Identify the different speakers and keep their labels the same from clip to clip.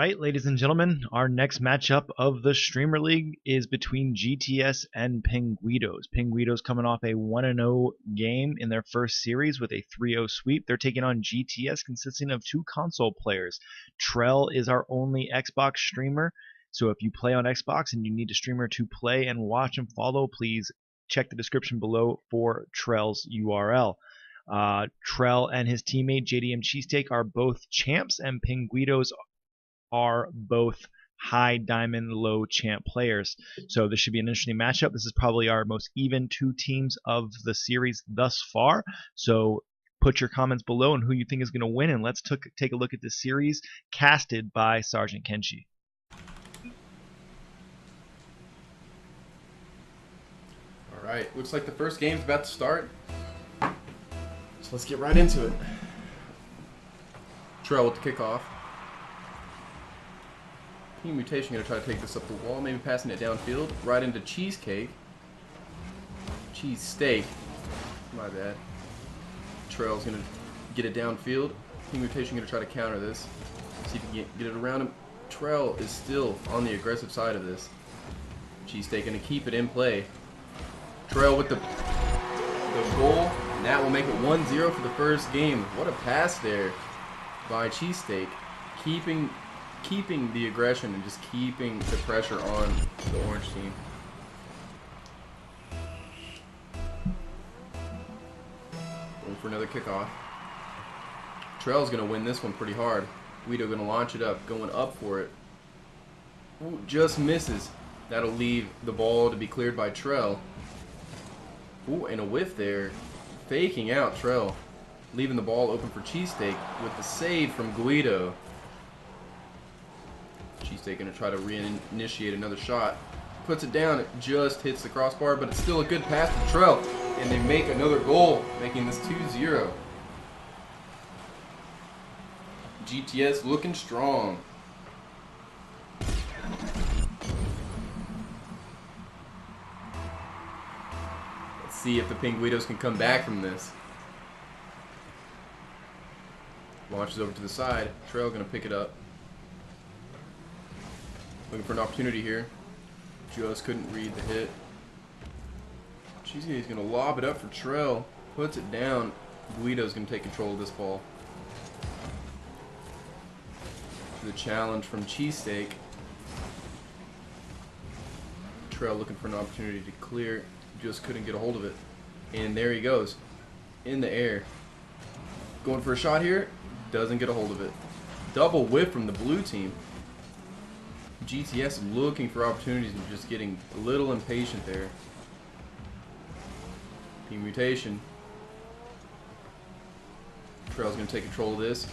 Speaker 1: right, ladies and gentlemen, our next matchup of the Streamer League is between GTS and Penguidos. Penguidos coming off a 1-0 game in their first series with a 3-0 sweep. They're taking on GTS, consisting of two console players. Trell is our only Xbox streamer, so if you play on Xbox and you need a streamer to play and watch and follow, please check the description below for Trell's URL. Trell and his teammate JDM Cheesesteak are both champs, and Penguidos are both high diamond, low champ players. So this should be an interesting matchup. This is probably our most even two teams of the series thus far. So put your comments below on who you think is going to win, and let's take a look at this series casted by SgtKenschi.
Speaker 2: All right, looks like the first game's about to start. So let's get right into it. Trell with the kickoff. Team Mutation going to try to take this up the wall, maybe passing it downfield, right into Cheesecake. Cheesesteak. My bad. Trell's going to get it downfield. Team Mutation going to try to counter this. See if he can get it around him. Trell is still on the aggressive side of this. Cheesesteak going to keep it in play. Trell with the goal, and that will make it 1-0 for the first game. What a pass there by Cheesesteak. Keeping the aggression and just keeping the pressure on the orange team. Going for another kickoff. Trell's going to win this one pretty hard. Guido going to launch it up, going up for it. Ooh, just misses. That'll leave the ball to be cleared by Trell. Ooh, and a whiff there. Faking out Trell. Leaving the ball open for Cheesesteak with the save from Guido. Cheesesteak going to try to reinitiate another shot. Puts it down. It just hits the crossbar, but it's still a good pass to Trell. And they make another goal, making this 2-0. GTS looking strong. Let's see if the Penguidos can come back from this. Launches over to the side. Trell going to pick it up. Looking for an opportunity here. Just couldn't read the hit. He's going to lob it up for Trell. Puts it down. Guido's going to take control of this ball. The challenge from Cheesesteak. Trell looking for an opportunity to clear. Just couldn't get a hold of it. And there he goes. In the air. Going for a shot here. Doesn't get a hold of it. Double whiff from the blue team. GTS looking for opportunities and just getting a little impatient there. Team Mutation. Trell's going to take control of this.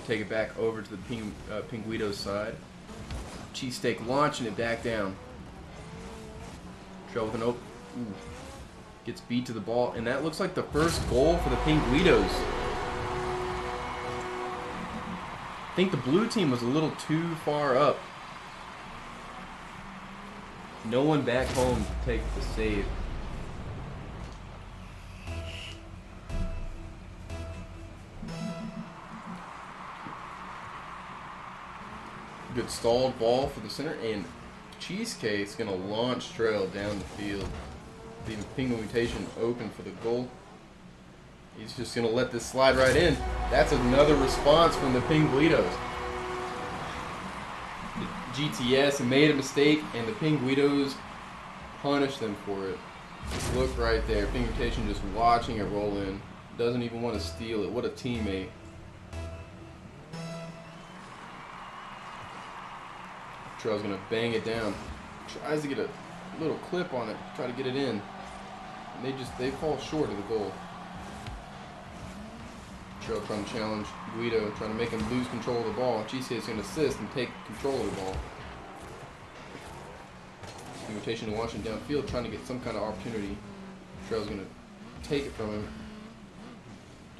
Speaker 2: Take it back over to the Penguido's side. Cheesesteak launching it back down. Trell with an open. Gets beat to the ball. And that looks like the first goal for the Penguidos. I think the blue team was a little too far up. No one back home to take the save. Good stalled ball for the center, and Cheesecake's going to launch Trell down the field. Leaving Penguin Mutation open for the goal. He's just going to let this slide right in. That's another response from the Penguidos. GTS made a mistake, and the Penguidos punished them for it. Look right there. Penguitation just watching it roll in. Doesn't even want to steal it. What a teammate. Trell's going to bang it down. Tries to get a little clip on it. Try to get it in. And they fall short of the goal. Trell trying to challenge Guido, trying to make him lose control of the ball. GTS is going to assist and take control of the ball. Mutation to launch him downfield, trying to get some kind of opportunity. Trell's going to take it from him.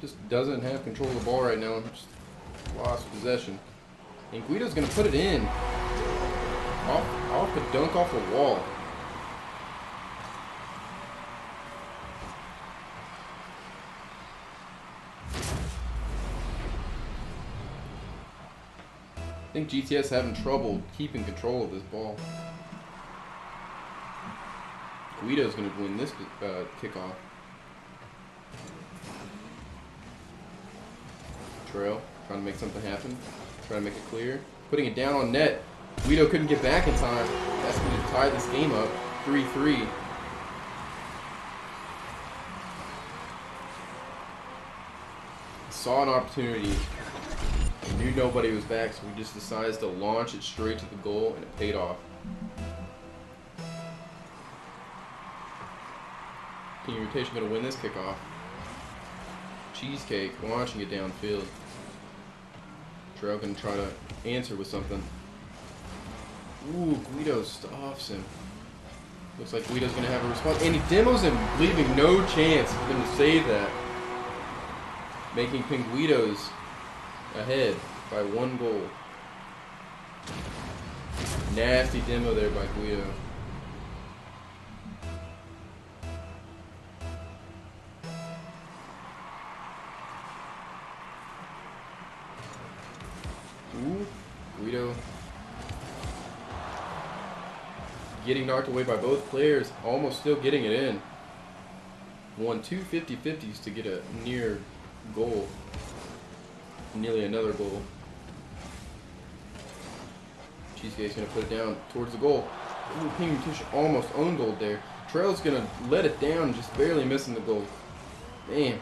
Speaker 2: Just doesn't have control of the ball right now. Just lost possession. And Guido's going to put it in. Off the dunk off the wall. I think GTS having trouble keeping control of this ball. Guido's going to win this kickoff. Trail trying to make something happen. Trying to make it clear. Putting it down on net. Guido couldn't get back in time. That's going to tie this game up. 3-3. Saw an opportunity. Knew nobody was back, so he just decides to launch it straight to the goal, and it paid off. Team Rotation going to win this kickoff. Cheesecake launching it downfield. Trail going to try to answer with something. Ooh, Guido stops him. Looks like Guido's going to have a response. And he demos him, leaving no chance for them to save that. Making Penguidos ahead by 1 goal. Nasty demo there by Guido. Ooh, Guido getting knocked away by both players, almost still getting it in. Won 2 50-50s to get a near goal. Nearly another goal. Cheesecake's going to put it down towards the goal. Ooh, King Tish almost own goal there. Trail's going to let it down, just barely missing the goal. Man.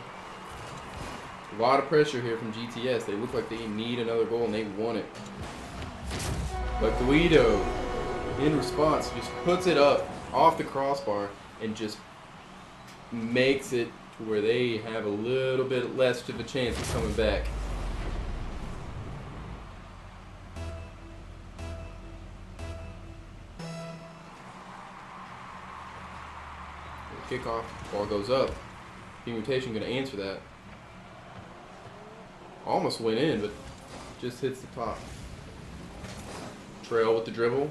Speaker 2: A lot of pressure here from GTS. They look like they need another goal and they want it. But Guido, in response, just puts it up off the crossbar and just makes it to where they have a little bit less of a chance of coming back. Kickoff, ball goes up. Team Rotation going to answer that. Almost went in, but just hits the top. Trail with the dribble.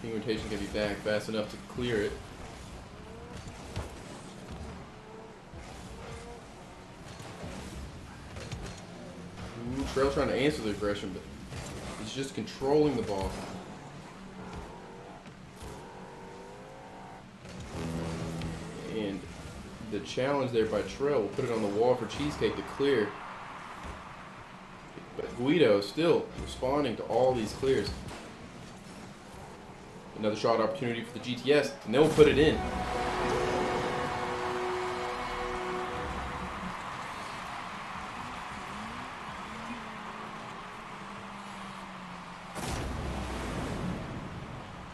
Speaker 2: Team Rotation going to be back fast enough to clear it. Ooh, Trail trying to answer the aggression, but he's just controlling the ball. And the challenge there by Trail will put it on the wall for Cheesecake to clear. But Guido still responding to all these clears. Another shot opportunity for the GTS, and they'll put it in.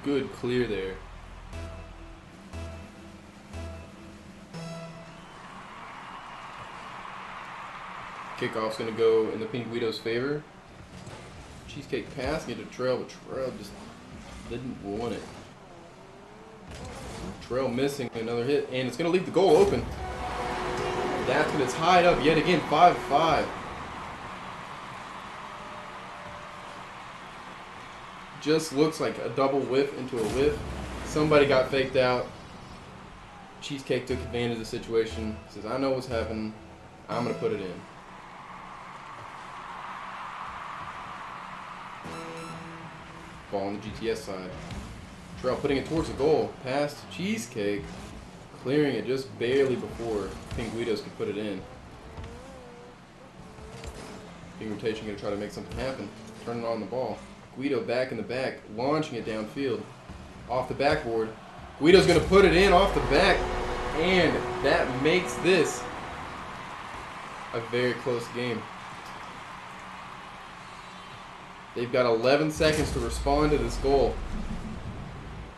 Speaker 2: Good clear there. Kickoff's going to go in the Penguido's favor. Cheesecake passing it to Trail, but Trail just didn't want it. Trail missing another hit, and it's going to leave the goal open. That's when it's tied up yet again, 5-5. Just looks like a double whiff into a whiff. Somebody got faked out. Cheesecake took advantage of the situation. Says, I know what's happening. I'm going to put it in. Ball on the GTS side. Trail putting it towards the goal. Past Cheesecake. Clearing it just barely before Penguidos could put it in. Team Rotation going to try to make something happen. Turning on the ball. Guido back in the back. Launching it downfield. Off the backboard. Guido's going to put it in off the back. And that makes this a very close game. They've got 11 seconds to respond to this goal.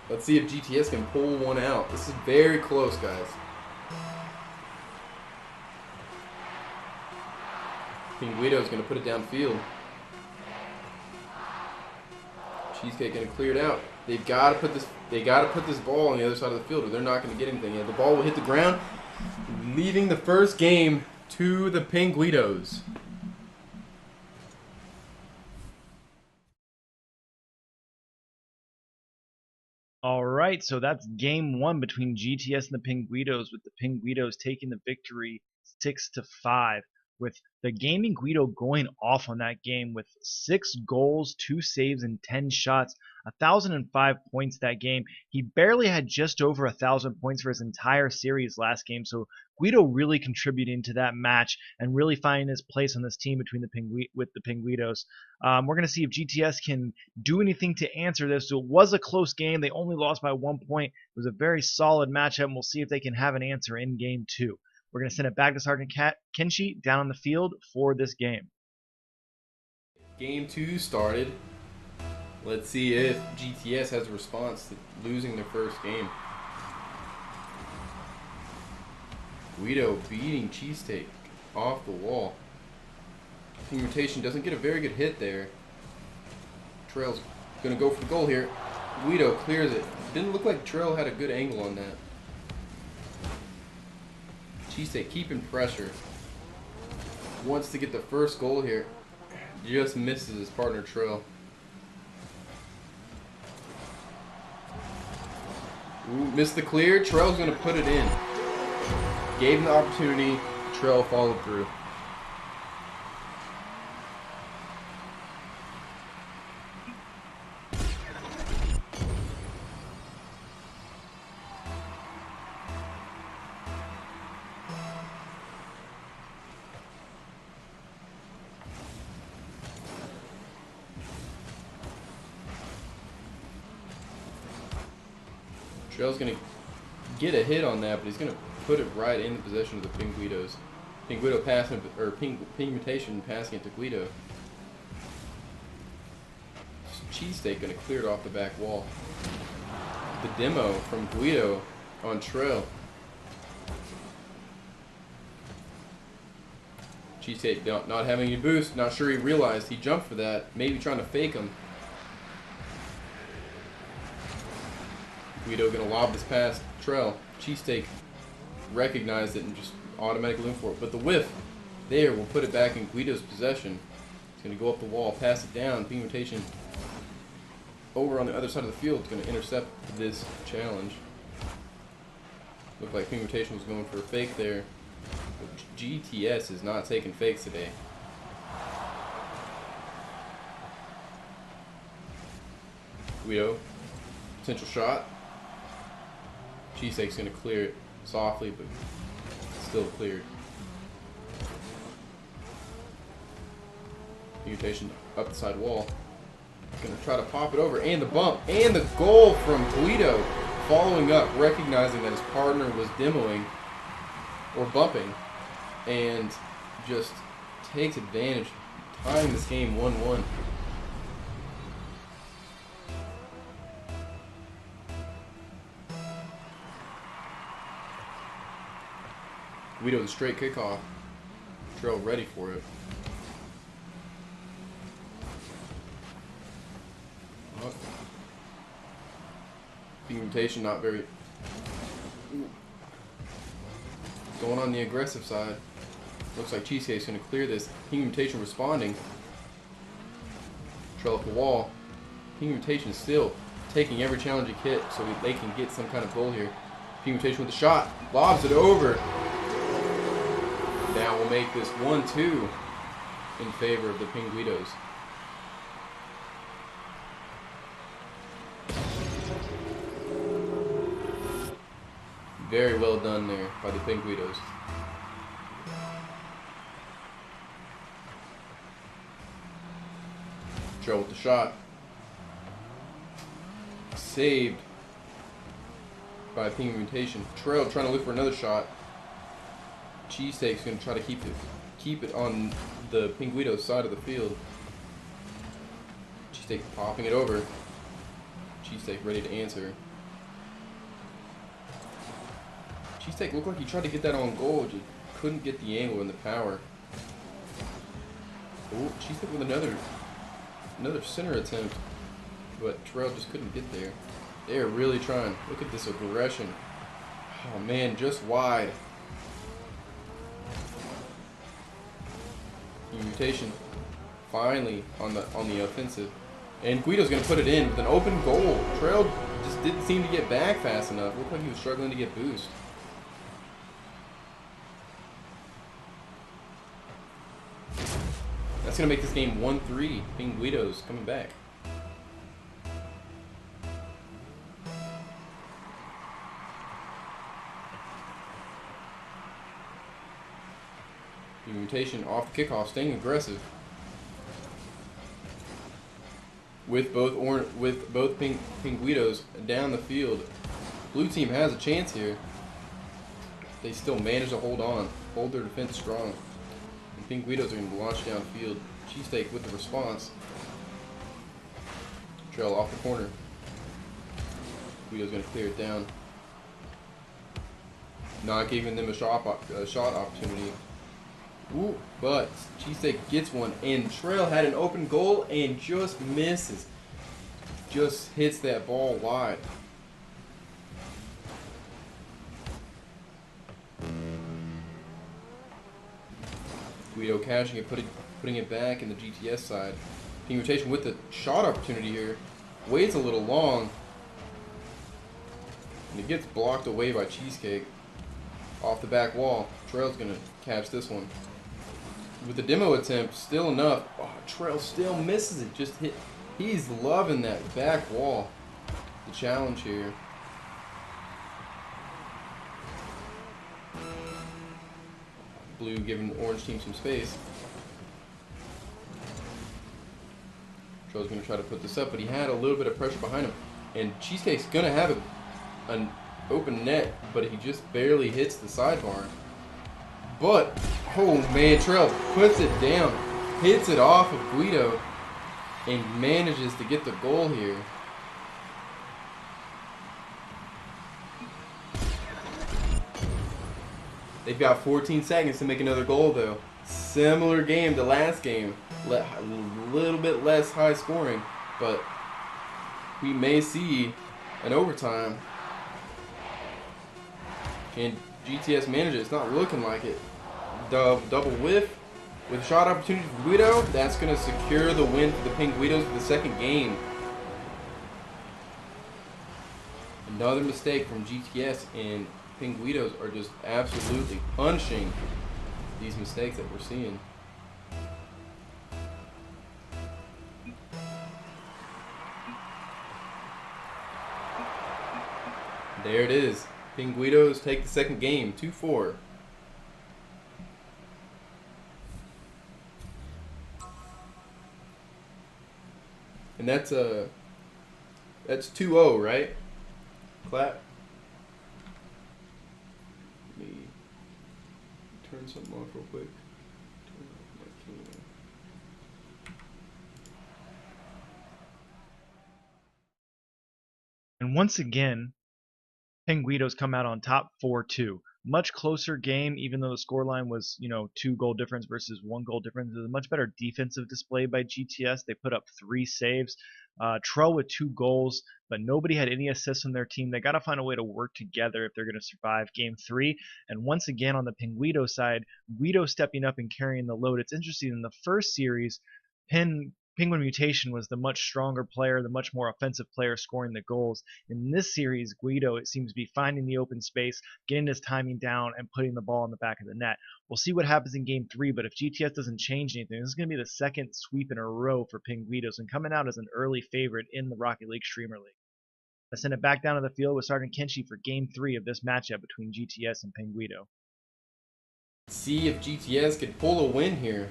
Speaker 2: Let's see if GTS can pull one out. This is very close, guys. Penguido is going to put it downfield. Cheesecake going to clear it out. They've got to put this. They got to put this ball on the other side of the field, or they're not going to get anything. The ball will hit the ground, leaving the first game to the Penguidos.
Speaker 1: All right, so that's game 1 between GTS and the Penguidos, with the Penguidos taking the victory 6-5. with the Gaming Guido going off on that game with 6 goals, 2 saves, and 10 shots. 1,005 points that game. He barely had just over 1,000 points for his entire series last game, so Guido really contributing to that match and really finding his place on this team between with the Penguidos. We're going to see if GTS can do anything to answer this. So it was a close game. They only lost by 1 point. It was a very solid matchup, and we'll see if they can have an answer in game 2. We're going to send it back to SgtKenschi down on the field for this game.
Speaker 2: Game 2 started. Let's see if GTS has a response to losing their first game. Guido beating Cheesesteak off the wall. Team rotation doesn't get a very good hit there. Trail's going to go for the goal here. Guido clears it. Didn't look like Trail had a good angle on that. Cheesesteak keeping pressure. Wants to get the first goal here. Just misses his partner Trail. Ooh, missed the clear. Trail's going to put it in. Gave him the opportunity. Trail followed through. Trail's going to get a hit on that, but he's going to put it right in the possession of the Penguidos. Penguido passing, or Penguitation passing it to Guido. Cheesesteak going to clear it off the back wall. The demo from Guido on Trail. Cheesesteak not having any boost, not sure he realized he jumped for that, maybe trying to fake him. Guido gonna lob this past Trail. Cheesesteak recognized it and just automatically went for it. But the whiff there will put it back in Guido's possession. He's gonna go up the wall, pass it down. Penguitation over on the other side of the field is gonna intercept this challenge. Looked like Penguitation was going for a fake there. But GTS is not taking fakes today. Guido, potential shot. Cheesesteak's going to clear it softly, but still cleared. Mutation up the side wall. Going to try to pop it over, and the bump, and the goal from Guido. Following up, recognizing that his partner was demoing, or bumping, and just takes advantage, tying this game 1-1. Guido with a straight kickoff. Trail ready for it. Oh. Penguitation not very... Going on the aggressive side. Looks like Cheesesteak's going to clear this. Penguitation responding. Trail up the wall. Penguitation still taking every challenge he hit so they can get some kind of goal here. Penguitation with a shot. Lobs it over. Now we'll make this 1-2 in favor of the Penguidos. Very well done there by the Penguidos. Trail with the shot. Saved by Penguitation. Trail trying to look for another shot. Cheesesteak's going to try to keep it on the Penguido side of the field. Cheesesteak popping it over. Cheesesteak ready to answer. Cheesesteak looked like he tried to get that on goal, just couldn't get the angle and the power. Oh, Cheesesteak with another center attempt, but Terrell just couldn't get there. They're really trying. Look at this aggression. Oh man, just wide. Mutation finally on the offensive, and Guido's gonna put it in with an open goal. Trail just didn't seem to get back fast enough. Looked like he was struggling to get boost. going to make this game 1-3. Penguido's coming back. Mutation off the kickoff, staying aggressive. With both Penguidos down the field. Blue team has a chance here. They still manage to hold on, hold their defense strong. And Penguidos are going to launch downfield. Cheesesteak with the response. Trail off the corner. Guido's going to clear it down. Not giving them a shot opportunity. Ooh, but Cheesesteak gets one, and Trail had an open goal and just misses. Just hits that ball wide. Guido catching it, putting it back in the GTS side. Team rotation with the shot opportunity here. Waits a little long. And it gets blocked away by Cheesecake. Off the back wall. Trail's going to catch this one. With the demo attempt, still enough. Oh, Trail still misses it. Just hit. He's loving that back wall. The challenge here. Blue giving the orange team some space. Trail's going to try to put this up, but he had a little bit of pressure behind him. And Cheesecake's going to have an open net, but he just barely hits the sidebar. But, oh man, Trail puts it down, hits it off of Guido, and manages to get the goal here. They've got 14 seconds to make another goal, though. Similar game to last game. A little bit less high scoring, but we may see an overtime. And GTS manager, it's not looking like it. Double whiff with shot opportunity for Guido. That's going to secure the win for the Penguidos for the second game. Another mistake from GTS, and Penguidos are just absolutely punishing these mistakes that we're seeing. There it is. Penguidos take the second game, 2-4. And that's 2-0, right? Clap. Let me turn something off real quick. Turn off my camera.
Speaker 1: And once again, Penguidos come out on top 4-2. Much closer game, even though the scoreline was, 2-goal difference versus 1-goal difference. It was a much better defensive display by GTS. They put up 3 saves. Trell with 2 goals, but nobody had any assists on their team. They got to find a way to work together if they're going to survive game 3. And once again, on the Penguido side, Guido stepping up and carrying the load. It's interesting, in the first series, Penguin Mutation was the much stronger player, the much more offensive player scoring the goals. In this series, Guido, it seems to be finding the open space, getting his timing down, and putting the ball in the back of the net. We'll see what happens in game 3, but if GTS doesn't change anything, this is going to be the second sweep in a row for Penguidos and coming out as an early favorite in the Rocket League Streamer League. I send it back down to the field with SgtKenschi for game 3 of this matchup between GTS and Penguido.
Speaker 2: See if GTS could pull a win here.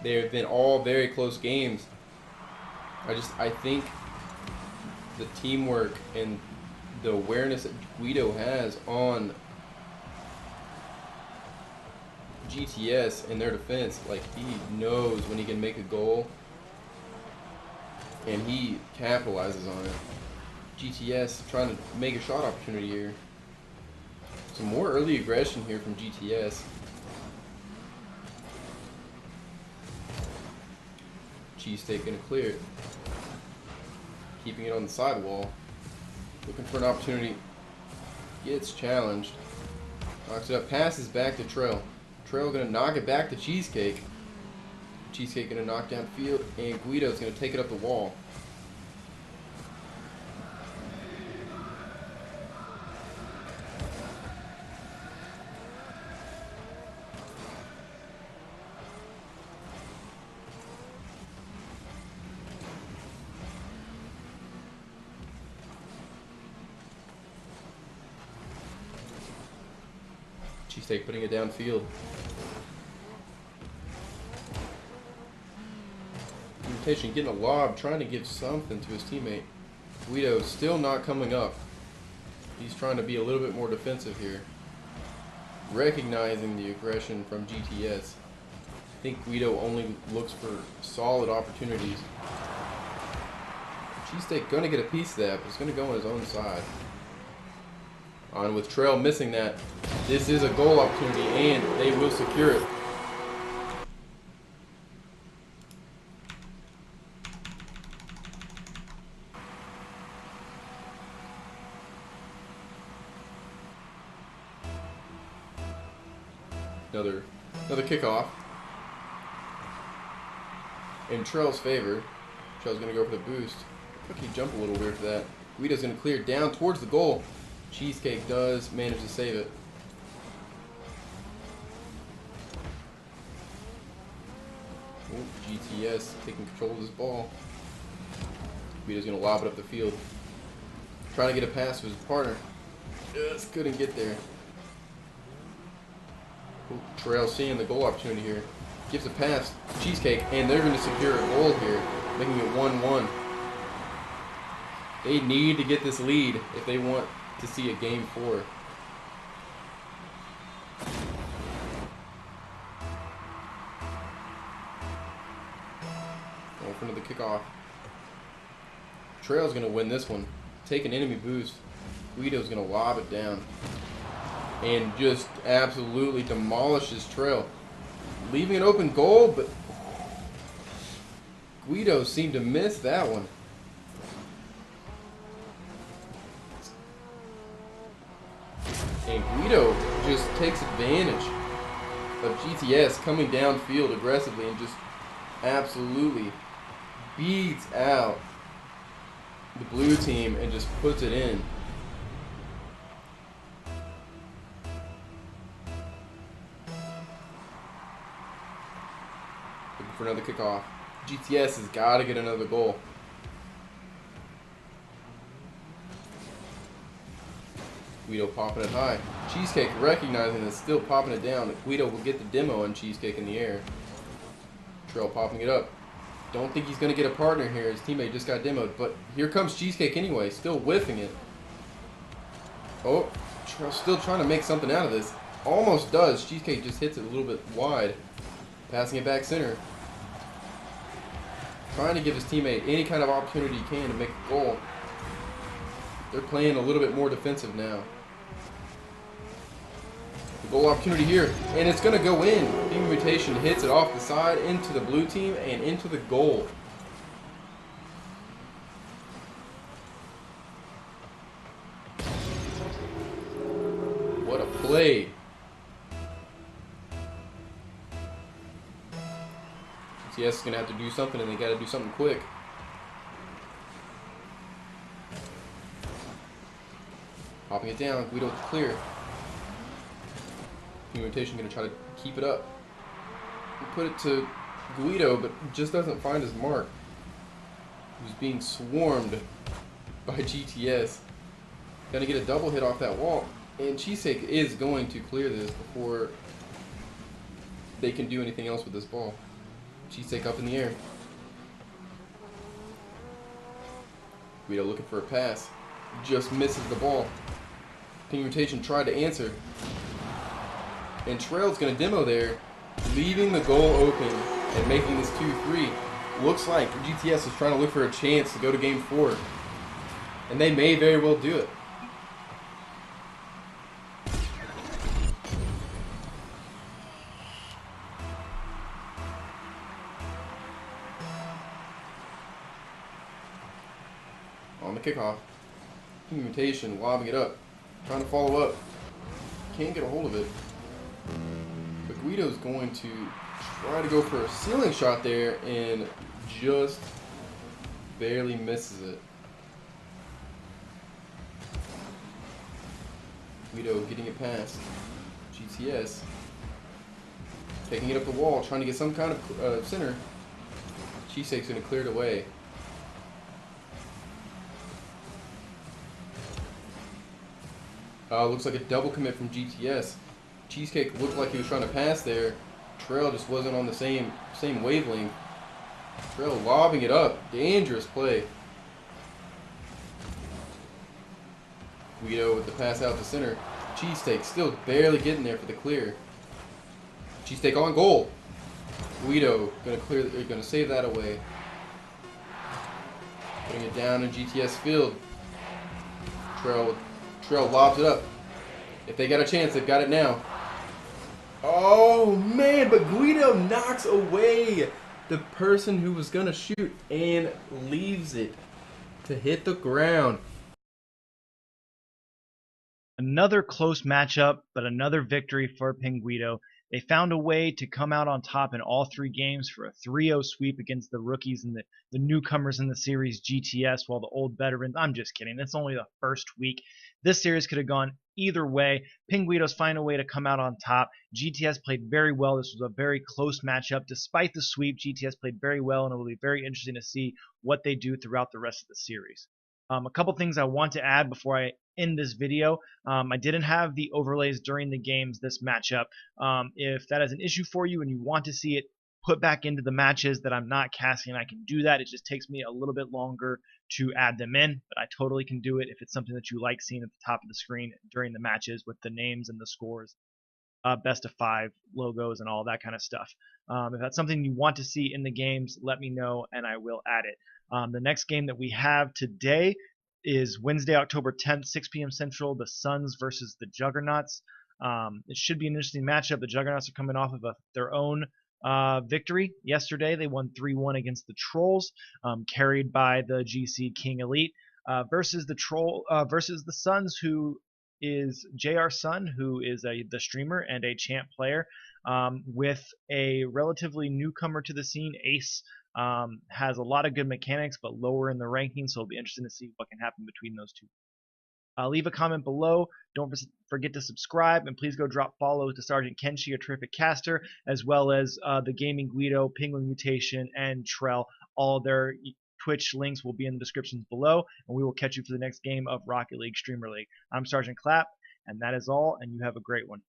Speaker 2: They've been all very close games. I think the teamwork and the awareness that Guido has on GTS and their defense, like, he knows when he can make a goal and he capitalizes on it. GTS trying to make a shot opportunity here. Some more early aggression here from GTS. Cheesesteak gonna clear it. Keeping it on the sidewall. Looking for an opportunity. Gets challenged. Knocks it up. Passes back to Trail. Trail gonna knock it back to Cheesecake. Cheesecake gonna knock down field. And Guido's gonna take it up the wall. Cheesesteak putting it downfield. Mutation getting a lob, trying to give something to his teammate. Guido still not coming up. He's trying to be a little bit more defensive here. Recognizing the aggression from GTS. I think Guido only looks for solid opportunities. Cheesesteak gonna get a piece of that, but it's gonna go on his own side. And with Trail missing that, this is a goal opportunity and they will secure it. Another kickoff in Trail's favor. Trail's gonna go for the boost. Look, he jumped a little weird for that. Guido's gonna clear down towards the goal. Cheesesteak does manage to save it. Oh, GTS taking control of this ball. Guido's gonna lob it up the field. Trying to get a pass to his partner. Just couldn't get there. Trail seeing the goal opportunity here. Gives a pass to Cheesesteak, and they're going to secure a goal here, making it 1-1. They need to get this lead if they want to see a game 4. Going for another kickoff. Trail's going to win this one. Take an enemy boost. Guido's going to lob it down. And just absolutely demolishes Trail. Leaving an open goal, but Guido seemed to miss that one. And Guido just takes advantage of GTS coming downfield aggressively and just absolutely beats out the blue team and just puts it in. For another kickoff. GTS has got to get another goal. Guido popping it high. Cheesesteak recognizing it's still popping it down. Guido will get the demo on Cheesesteak in the air. Trail popping it up. Don't think he's going to get a partner here. His teammate just got demoed. But here comes Cheesesteak anyway. Still whiffing it. Oh, Trail still trying to make something out of this. Almost does. Cheesesteak just hits it a little bit wide. Passing it back center. Trying to give his teammate any kind of opportunity he can to make a goal. They're playing a little bit more defensive now. The goal opportunity here, and it's going to go in. Team Mutation hits it off the side into the blue team and into the goal. What a play. GTS is going to have to do something, and they got to do something quick. Popping it down, Guido clear. Mutation going to try to keep it up. Put it to Guido, but just doesn't find his mark. He's being swarmed by GTS. Going to get a double hit off that wall, and Cheesesteak is going to clear this before they can do anything else with this ball. Cheesesteak up in the air. Guido looking for a pass. Just misses the ball. Ping Mutation tried to answer. And Trail's going to demo there, leaving the goal open and making this 2-3. Looks like GTS is trying to look for a chance to go to game 4. And they may very well do it. On the kickoff. Mutation lobbing it up. Trying to follow up. Can't get a hold of it. But Guido's going to try to go for a ceiling shot there and just barely misses it. Guido getting it past GTS. Taking it up the wall, trying to get some kind of center. Cheesesteak's going to clear it away. Looks like a double commit from GTS. Cheesecake looked like he was trying to pass there. Trail just wasn't on the same wavelength. Trail lobbing it up. Dangerous play. Guido with the pass out to center. Cheesesteak still barely getting there for the clear. Cheesesteak on goal. Guido gonna save that away. Putting it down in GTS field. Trail lobs it up. If they got a chance, they've got it now. Oh man, but Guido knocks away the person who was gonna shoot and leaves it to hit the ground.
Speaker 1: Another close matchup, but another victory for Penguido. They found a way to come out on top in all 3 games for a 3-0 sweep against the rookies and the newcomers in the series, GTS, while the old veterans, I'm just kidding, it's only the first week. This series could have gone either way. Penguidos find a way to come out on top. GTS played very well. This was a very close matchup. Despite the sweep, GTS played very well, and it will be very interesting to see what they do throughout the rest of the series. A couple things I want to add before I end this video. I didn't have the overlays during the games this matchup. If that is an issue for you and you want to see it put back into the matches that I'm not casting, I can do that. It just takes me a little bit longer to add them in, but I totally can do it if it's something that you like seeing at the top of the screen during the matches with the names and the scores, best of 5 logos and all that kind of stuff. If that's something you want to see in the games, let me know and I will add it. The next game that we have today is Wednesday, October 10th, 6 p.m. Central, the Suns versus the Juggernauts. It should be an interesting matchup. The Juggernauts are coming off of their own victory yesterday. They won 3-1 against the Trolls, carried by the GC King Elite, versus the Suns, who is JR Sun, who is the streamer and a champ player, with a relatively newcomer to the scene, Ace. Has a lot of good mechanics, but lower in the rankings, so it'll be interesting to see what can happen between those two. Leave a comment below. Don't forget to subscribe, and please go drop follows to SgtKenschi, a terrific caster, as well as the Gaming Guido, Penguin Mutation, and Trell. All their Twitch links will be in the descriptions below, and we will catch you for the next game of Rocket League Streamer League. I'm Sergeant Clapp, and that is all, and you have a great one.